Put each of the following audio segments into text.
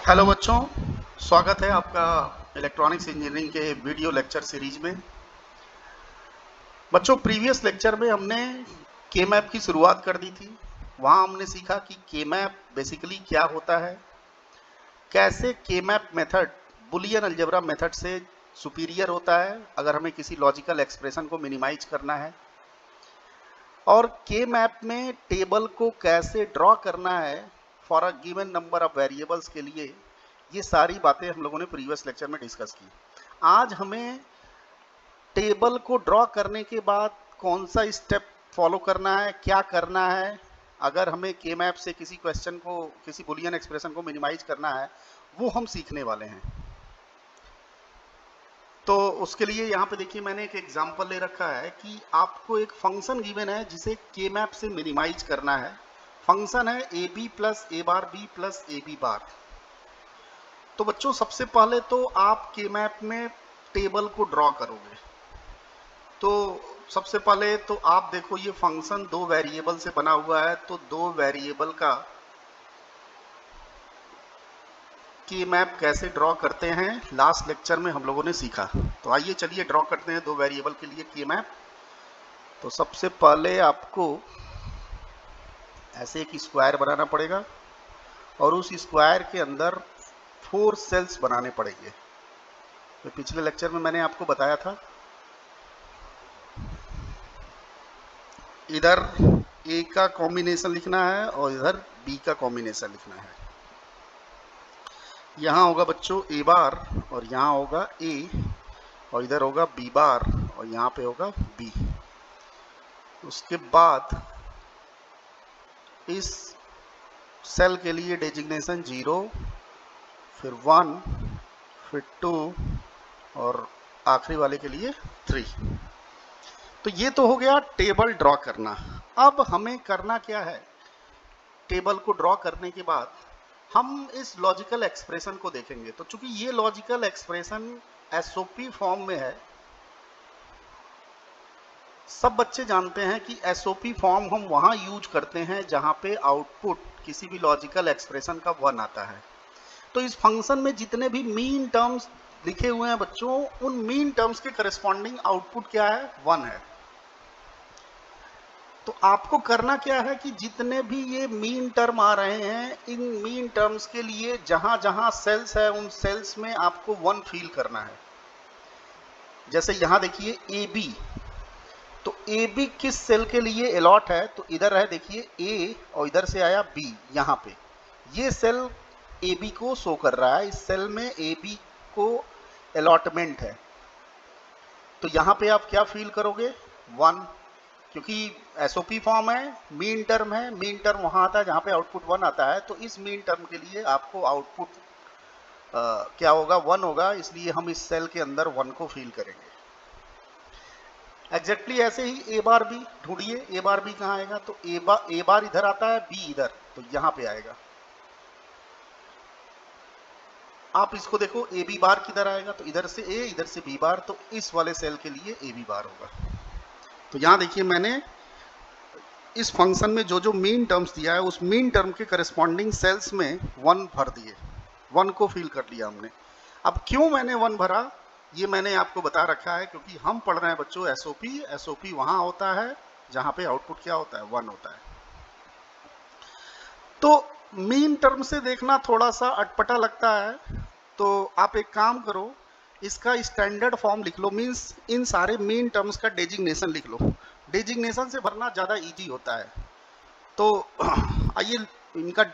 Hello बच्चों, स्वागत है आपका इलेक्ट्रॉनिक्स इंजीनियरिंग के वीडियो लेक्चर सीरीज में। बच्चों, प्रीवियस लेक्चर में हमने के मैप की शुरुआत कर दी थी। वहाँ हमने सीखा कि के मैप बेसिकली क्या होता है, कैसे के map method Boolean algebra method से सुपीरियर होता है अगर हमें किसी लॉजिकल एक्सप्रेशन को मिनिमाइज करना है, और के मैप में टेबल को कैसे ड्रॉ करना है for a given number of variables के लिए। ये सारी बातें हम लोगों ने प्रीवियस लेक्चर में डिस्कस की। आज हमें टेबल को ड्रॉ करने के बाद कौन सा स्टेप फॉलो करना है, क्या करना है अगर हमें के मैप से किसी क्वेश्चन को, किसी बुलियन एक्सप्रेशन को मिनिमाइज करना है, वो हम सीखने वाले हैं। तो उसके लिए यहाँ पे देखिए, मैंने एक एग्जांपल ले रखा है कि आपको एक फंक्शन गिवन है जिसे के मैप से मिनिमाइज करना है। फंक्शन है A B plus A bar B plus A B bar. तो बच्चों, सबसे पहले तो आप के मैप में टेबल को ड्रॉ करोगे। तो सबसे पहले तो आप देखो, ये फंक्शन दो वेरिएबल से बना हुआ है, तो दो वेरिएबल का के मैप कैसे ड्रॉ करते हैं लास्ट लेक्चर में हम लोगों ने सीखा। तो आइए चलिए ड्रॉ करते हैं दो वेरिएबल के लिए के मैप। तो सबसे पहले आपको ऐसे एक स्क्वायर बनाना पड़ेगा और उस स्क्वायर के अंदर 4 सेल्स बनाने पड़ेंगे। तो पिछले लेक्चर में मैंने आपको बताया था, इधर ए का कॉम्बिनेशन लिखना है और इधर बी का कॉम्बिनेशन लिखना है। यहाँ होगा बच्चों ए बार और यहाँ होगा ए, और इधर होगा बी बार और यहाँ पे होगा बी। उसके बाद इस सेल के लिए डेजिग्नेशन 0, फिर 1, फिर 2 और आखिरी वाले के लिए 3। तो ये तो हो गया टेबल ड्रॉ करना। अब हमें करना क्या है, टेबल को ड्रॉ करने के बाद हम इस लॉजिकल एक्सप्रेशन को देखेंगे। तो चूंकि ये लॉजिकल एक्सप्रेशन एसओपी फॉर्म में है, सब बच्चे जानते हैं कि एसओपी फॉर्म हम वहां यूज करते हैं जहां पे आउटपुट किसी भी लॉजिकल एक्सप्रेशन का 1 आता है। तो इस फंक्शन में जितने भी मीन टर्म्स लिखे हुए हैं बच्चों, उन मीन टर्म्स के करस्पॉन्डिंग आउटपुट क्या है, 1 है। तो आपको करना क्या है कि जितने भी ये मीन टर्म आ रहे हैं, इन मीन टर्म्स के लिए जहां जहां सेल्स है, उन सेल्स में आपको 1 फील करना है। जैसे यहां देखिए ए बी, तो ए बी किस सेल के लिए अलॉट है, तो इधर है देखिए ए और इधर से आया बी। यहाँ पे ये सेल ए बी को शो कर रहा है, इस सेल में ए बी को अलॉटमेंट है। तो यहाँ पे आप क्या फील करोगे, 1, क्योंकि एसओपी फॉर्म है, मीन टर्म है, मीन टर्म वहां आता है जहां पे आउटपुट 1 आता है। तो इस मीन टर्म के लिए आपको आउटपुट क्या होगा, 1 होगा, इसलिए हम इस सेल के अंदर 1 को फील करेंगे। एग्जैक्टली ऐसे ही ए बार बी ढूंढिए, ए बार बी कहाँ आएगा, तो ए बार इधर आता है, बी इधर, तो यहाँ पे आएगा। आप इसको देखो, ए बी बार किधर आएगा, तो इधर से ए, इधर से बी बार, तो इस वाले सेल के लिए ए बी बार होगा। तो यहाँ देखिए, मैंने इस फंक्शन में जो जो मीन टर्म्स दिया है, उस मीन टर्म के करस्पॉन्डिंग सेल्स में 1 भर दिए, 1 को फिल कर लिया हमने। अब क्यों मैंने 1 भरा, ये मैंने आपको बता रखा है, क्योंकि हम पढ़ रहे हैं बच्चों एसओपी। एसओपी वहां होता है जहां पे आउटपुट क्या होता है, 1 होता है। तो मीन टर्म से देखना थोड़ा सा अटपटा लगता है, तो आप एक काम करो, इसका स्टैंडर्ड फॉर्म लिख लो, मीन्स इन सारे मीन टर्म्स का डेजिग्नेशन लिख लो। डेजिग्नेशन से भरना ज़्यादा इजी होता है। तो आइए, इनका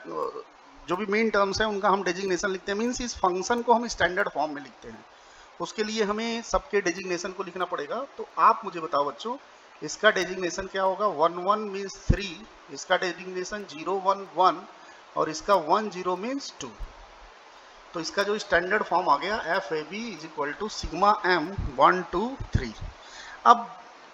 जो भी मीन टर्म्स हैं उनका हम डेजिग्नेशन लिखते हैं, मीन्स इस फंक्शन को हम स्टैंडर्ड फॉर्म में लिखते हैं। उसके लिए हमें सबके डेजिग्नेशन को लिखना पड़ेगा। तो आप मुझे बताओ बच्चों, इसका डेजिग्नेशन क्या होगा, 1 1 मीन्स 3, इसका डेजिग्नेशन 0 1 1 और इसका 1 0 मीन्स 2। तो इसका जो स्टैंडर्ड फॉर्म आ गया, F A B is equal to sigma M 1 2 3। अब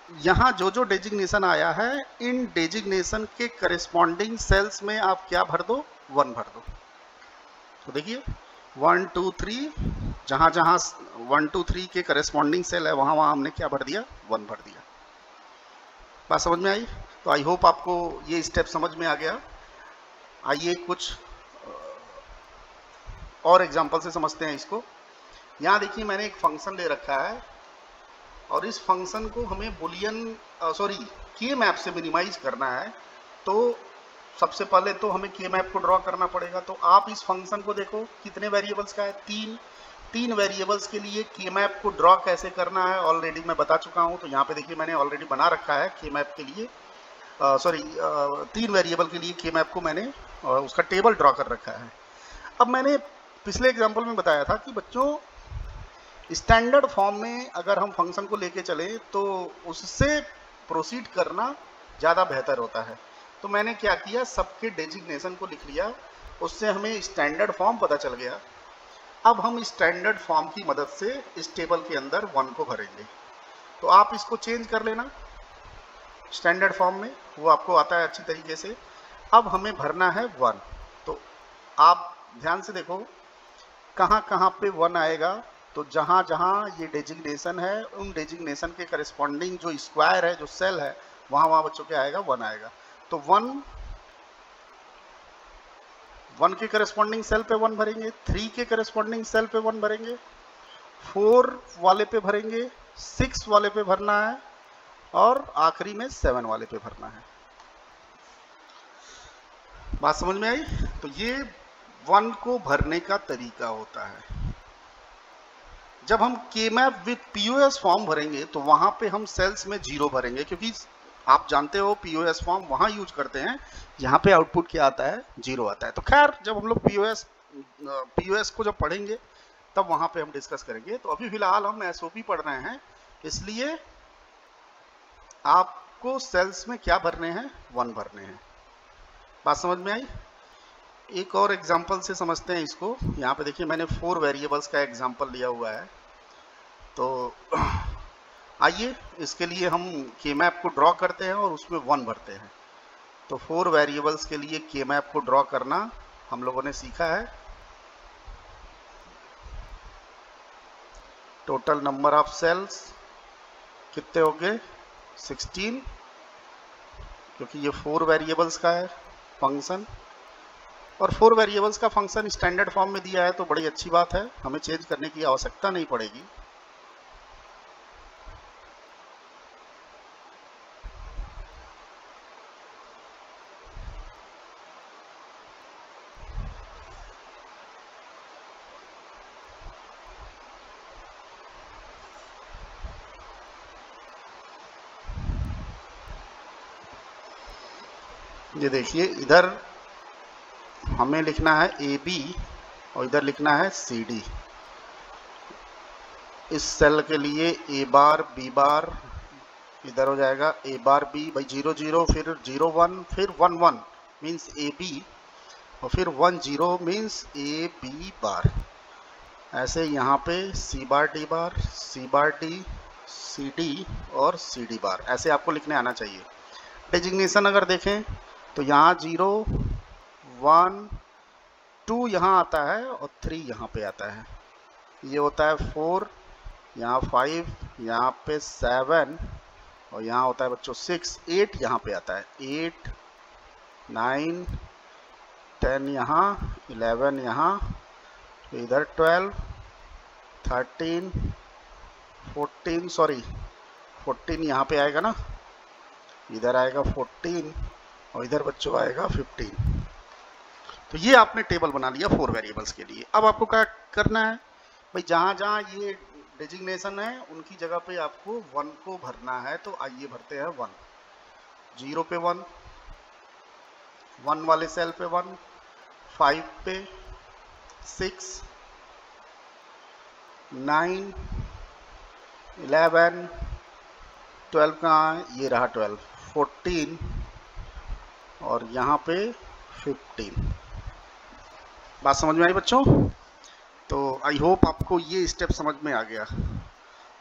यहाँ जो जो डेजिग्नेशन आया है, इन डेजिग्नेशन के करस्पॉन्डिंग सेल्स में आप क्या भर दो, 1 भर दो। तो देखिए 1 2 3, जहाँ जहाँ 1 2 3 के करस्पॉन्डिंग सेल है, वहाँ वहाँ हमने क्या भर दिया, 1 भर दिया। बात समझ में आई? तो आई होप आपको ये स्टेप समझ में आ गया। आइए कुछ और एग्जांपल से समझते हैं इसको। यहाँ देखिए मैंने एक फंक्शन ले रखा है और इस फंक्शन को हमें बुलियन के मैप से मिनिमाइज करना है। तो सबसे पहले तो हमें के मैप को ड्रॉ करना पड़ेगा। तो आप इस फंक्शन को देखो कितने वेरिएबल्स का है, तीन वेरिएबल्स के लिए के मैप को ड्रॉ कैसे करना है ऑलरेडी मैं बता चुका हूँ। तो यहाँ पे देखिए मैंने ऑलरेडी बना रखा है के मैप के लिए 3 वेरिएबल के लिए के मैप को मैंने उसका टेबल ड्रॉ कर रखा है। अब मैंने पिछले एग्जाम्पल में बताया था कि बच्चों स्टैंडर्ड फॉर्म में अगर हम फंक्शन को लेके चले तो उससे प्रोसीड करना ज़्यादा बेहतर होता है। तो मैंने क्या किया, सबके डेजिग्नेशन को लिख लिया, उससे हमें स्टैंडर्ड फॉर्म पता चल गया। अब हम स्टैंडर्ड फॉर्म की मदद से इस टेबल के अंदर 1 को भरेंगे। तो आप इसको चेंज कर लेना स्टैंडर्ड फॉर्म में, वो आपको आता है अच्छी तरीके से। अब हमें भरना है 1। तो आप ध्यान से देखो कहाँ कहाँ पे 1 आएगा। तो जहाँ जहाँ ये डेजिग्नेशन है उन डेजिग्नेशन के करस्पॉन्डिंग जो स्क्वायर है, जो सेल है, वहाँ वहाँ बच्चों के आएगा 1 आएगा। तो 1 के करस्पॉन्डिंग सेल पे 1 भरेंगे, 3 के करस्पॉन्डिंग सेल पे 1 भरेंगे, 4 वाले पे भरेंगे, 6 वाले पे भरना है और आखिरी में 7 वाले पे भरना है। बात समझ में आई? तो ये 1 को भरने का तरीका होता है। जब हम के मैप विथ पीओएस फॉर्म भरेंगे तो वहां पे हम सेल्स में 0 भरेंगे, क्योंकि आप जानते हो पीओएस फॉर्म वहां यूज करते हैं यहाँ पे आउटपुट क्या आता है, 0 आता है। तो खैर जब हम लोग पीओएस को जब पढ़ेंगे तब वहां पे हम डिस्कस करेंगे। तो अभी फिलहाल हम एसओपी पढ़ रहे हैं, इसलिए आपको सेल्स में क्या भरने हैं, 1 भरने हैं। बात समझ में आई? एक और एग्जांपल से समझते हैं इसको। यहाँ पे देखिए मैंने 4 वेरिएबल्स का एग्जांपल लिया हुआ है। तो आइए इसके लिए हम के मैप को ड्रॉ करते हैं और उसमें 1 भरते हैं। तो 4 वेरिएबल्स के लिए के मैप को ड्रॉ करना हम लोगों ने सीखा है। टोटल नंबर ऑफ सेल्स कितने हो गए, 16, क्योंकि ये 4 वेरिएबल्स का है फंक्शन। और 4 वेरिएबल्स का फंक्शन स्टैंडर्ड फॉर्म में दिया है तो बड़ी अच्छी बात है, हमें चेंज करने की आवश्यकता नहीं पड़ेगी। ये देखिए इधर हमें लिखना है AB और इधर लिखना है CD। इस सेल के लिए A बार B बार इधर हो जाएगा A बार B भाई 0 0, फिर 0 1, फिर 1 1 मीन्स AB और फिर 1 0 मीन्स AB बार। ऐसे यहाँ पे C बार D बार, C बार D, CD और CD बार, ऐसे आपको लिखने आना चाहिए। डेजिग्नेशन अगर देखें तो यहाँ 0 1 2 यहाँ आता है और 3 यहाँ पे आता है। ये होता है 4, यहाँ 5, यहाँ पे 7 और यहाँ होता है बच्चों 6, 8 यहाँ पे आता है, 8 9 10 यहाँ, 11 यहाँ, इधर 12 13 14 यहाँ पे आएगा ना, इधर आएगा 14 और इधर बच्चों आएगा 15। तो ये आपने टेबल बना लिया 4 वेरिएबल्स के लिए। अब आपको क्या करना है भाई, जहाँ जहाँ ये डेजिग्नेशन है उनकी जगह पे आपको 1 को भरना है। तो आइए भरते हैं 1, 0 पे 1, 1 वाले सेल पे 1, 5 पे 6, 9 11 12 कहाँ है, ये रहा 12, 14 और यहाँ पे 15। बात समझ में आई बच्चों? तो आई होप आपको ये स्टेप समझ में आ गया।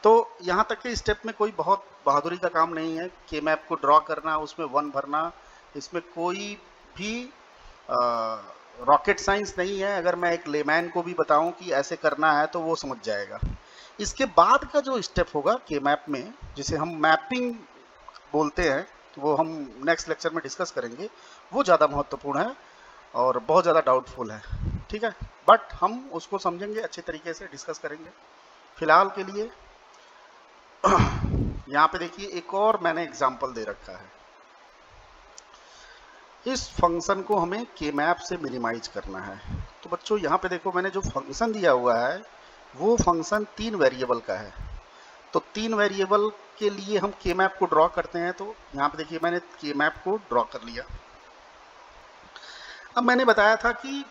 तो यहाँ तक के स्टेप में कोई बहुत बहादुरी का काम नहीं है। के मैप को ड्रॉ करना, उसमें 1 भरना, इसमें कोई भी रॉकेट साइंस नहीं है। अगर मैं एक लेमैन को भी बताऊं कि ऐसे करना है तो वो समझ जाएगा। इसके बाद का जो स्टेप होगा के मैप में, जिसे हम मैपिंग बोलते हैं, वो हम नेक्स्ट लेक्चर में डिस्कस करेंगे। वो ज़्यादा महत्वपूर्ण है और बहुत ज़्यादा डाउटफुल है। ठीक है। बट हम उसको समझेंगे, अच्छे तरीके से डिस्कस करेंगे। फिलहाल के लिए यहाँ पे देखिए एक और मैंने एग्जांपल दे रखा है। इस फंक्शन को हमें के मैप से मिनिमाइज करना है। तो बच्चों यहाँ पे देखो मैंने जो फंक्शन दिया हुआ है वो फंक्शन 3 वेरिएबल का है। तो 3 वेरिएबल के लिए हम के मैप को ड्रॉ करते हैं। तो यहाँ पे देखिए मैंने के मैप को ड्रॉ कर लिया। अब मैंने बताया था कि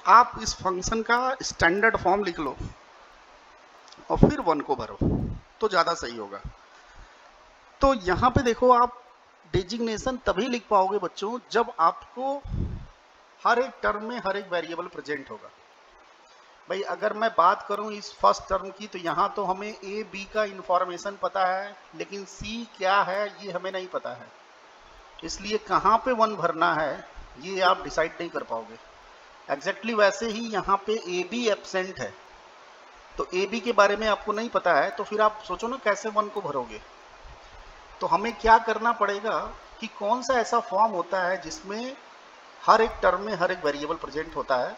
आप इस फंक्शन का स्टैंडर्ड फॉर्म लिख लो और फिर 1 को भरो तो ज़्यादा सही होगा। तो यहाँ पे देखो आप डेजिग्नेशन तभी लिख पाओगे बच्चों जब आपको हर एक टर्म में हर एक वेरिएबल प्रेजेंट होगा। भाई अगर मैं बात करूं इस फर्स्ट टर्म की तो यहाँ तो हमें ए बी का इंफॉर्मेशन पता है, लेकिन सी क्या है ये हमें नहीं पता है, इसलिए कहाँ पे 1 भरना है ये आप डिसाइड नहीं कर पाओगे। एग्जैक्टली वैसे ही यहाँ पे ए बी एब्सेंट है, तो ए बी के बारे में आपको नहीं पता है, तो फिर आप सोचो ना कैसे 1 को भरोगे। तो हमें क्या करना पड़ेगा कि कौन सा ऐसा फॉर्म होता है जिसमें हर एक टर्म में हर एक वेरिएबल प्रेजेंट होता है,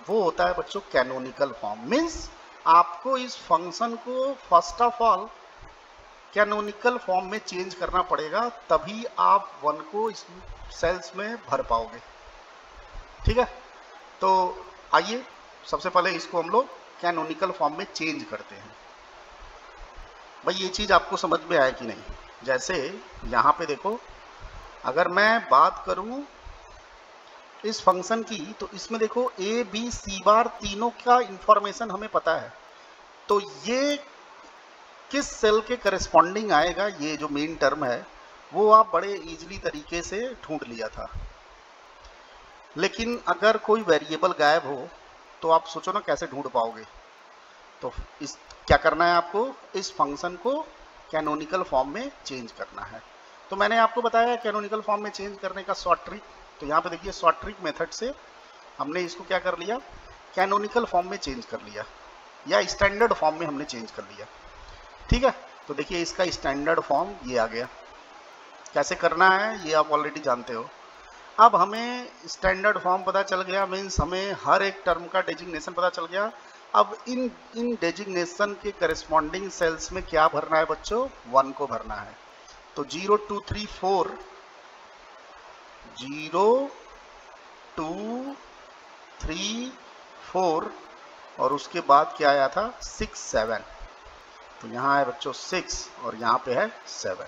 वो होता है बच्चों कैनोनिकल फॉर्म। मीन्स आपको इस फंक्शन को first of all canonical form में चेंज करना पड़ेगा, तभी आप 1 को इस सेल्स में भर पाओगे। ठीक है, तो आइए सबसे पहले इसको हम लोग कैनोनिकल फॉर्म में चेंज करते हैं। भाई ये चीज़ आपको समझ में आया कि नहीं? जैसे यहाँ पे देखो अगर मैं बात करूँ इस फंक्शन की, तो इसमें देखो ए बी सी बार तीनों का इंफॉर्मेशन हमें पता है। तो ये किस सेल के करस्पॉन्डिंग आएगा, ये जो मेन टर्म है वो आप बड़े इजीली तरीके से ढूंढ लिया था। लेकिन अगर कोई वेरिएबल गायब हो तो आप सोचो ना कैसे ढूंढ पाओगे। तो इस क्या करना है आपको, इस फंक्शन को कैनोनिकल फॉर्म में चेंज करना है। तो मैंने आपको बताया कैनोनिकल फॉर्म में चेंज करने का शॉर्ट ट्रिक। तो यहाँ पे देखिए शॉर्ट ट्रिक मेथड से हमने इसको क्या कर लिया, कैनोनिकल फॉर्म में चेंज कर लिया या स्टैंडर्ड फॉर्म में हमने चेंज कर लिया। ठीक है, तो देखिए इसका स्टैंडर्ड फॉर्म ये आ गया। कैसे करना है ये आप ऑलरेडी जानते हो। अब हमें स्टैंडर्ड फॉर्म पता चल गया, मीन्स हमें हर एक टर्म का डेजिग्नेशन पता चल गया। अब इन डेजिग्नेशन के करस्पॉन्डिंग सेल्स में क्या भरना है बच्चों, 1 को भरना है। तो 0 2 3 4 0 2 3 4 और उसके बाद क्या आया था 6 7। तो यहाँ है बच्चों 6 और यहाँ पे है 7।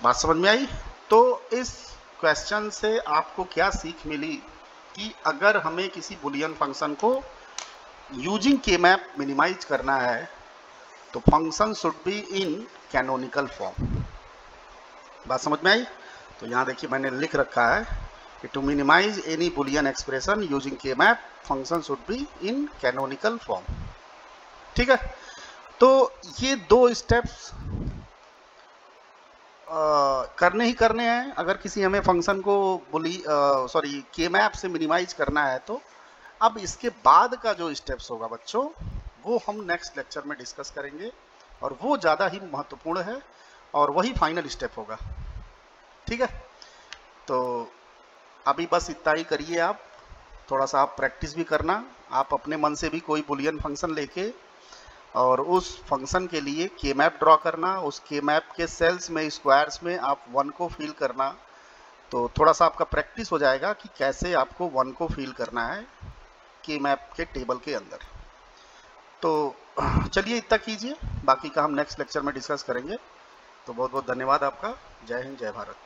बात समझ में आई? तो इस क्वेश्चन से आपको क्या सीख मिली कि अगर हमें किसी बुलियन फंक्शन को यूजिंग के मैप मिनिमाइज करना है तो function should be in canonical form. बात समझ में आई? तो यहाँ देखिए मैंने लिख रखा है कि to minimise any Boolean expression using K map function should be in canonical form. ठीक है, तो ये 2 स्टेप्स करने ही करने हैं अगर किसी हमें फंक्शन को के मैप से मिनिमाइज करना है। तो अब इसके बाद का जो स्टेप्स होगा बच्चों वो हम नेक्स्ट लेक्चर में डिस्कस करेंगे और वो ज़्यादा ही महत्वपूर्ण है और वही फाइनल स्टेप होगा। ठीक है, तो अभी बस इतना ही करिए। आप थोड़ा सा आप प्रैक्टिस भी करना, आप अपने मन से भी कोई बुलियन फंक्शन लेके और उस फंक्शन के लिए के मैप ड्रॉ करना, उस के मैप के सेल्स में स्क्वायर्स में आप 1 को फिल करना। तो थोड़ा सा आपका प्रैक्टिस हो जाएगा कि कैसे आपको 1 को फिल करना है के मैप के टेबल के अंदर। तो चलिए इतना कीजिए, बाकी का हम नेक्स्ट लेक्चर में डिस्कस करेंगे। तो बहुत बहुत धन्यवाद आपका। जय हिंद, जय भारत।